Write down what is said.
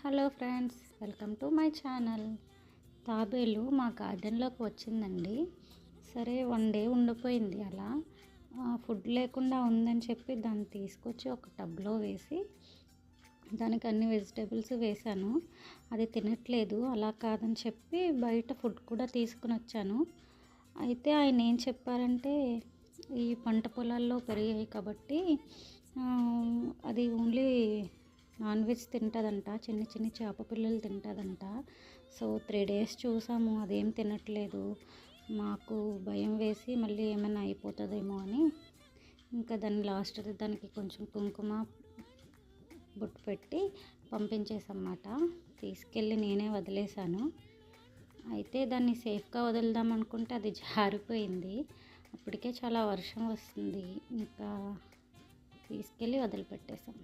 Hello friends, welcome to my channel. తాబేలు మా గార్డెన్లోకి వచ్చిందండి. సరే, 1 డే ఉండిపోయింది అలా. ఫుడ్ లేకుండా ఉందని చెప్పి దాన్ని తీసుకొచ్చి ఒక టబ్లో వేసి దానికి అన్ని వెజిటేబుల్స్ వేశాను. అది తినట్లేదు. అలా కాదని చెప్పి బయట ఫుడ్ కూడా తీసుకుని వచ్చాను. అయితే ఆయన ఏం చెప్పారంటే, ఈ పంట పొలాల్లో పెరిగాయి కాబట్టి అది ఓన్లీ నాన్ వెజ్ తింటుందంట, చిన్న చిన్న చేప పిల్లలు తింటుందంట. సో 3 days చూసాము, అదేం తినట్లేదు. మాకు భయం వేసి మళ్ళీ ఏమైనా అయిపోతుందేమో అని ఇంకా దానికి కొంచెం కుంకుమ బొట్టు పెట్టి పంపించేసన్నమాట. తీసుకెళ్ళి నేనే వదిలేశాను. అయితే దాన్ని సేఫ్గా వదులుదాం అనుకుంటే అది జారిపోయింది. అప్పటికే చాలా వర్షం వస్తుంది. ఇంకా తీసుకెళ్ళి వదిలిపెట్టేసాం.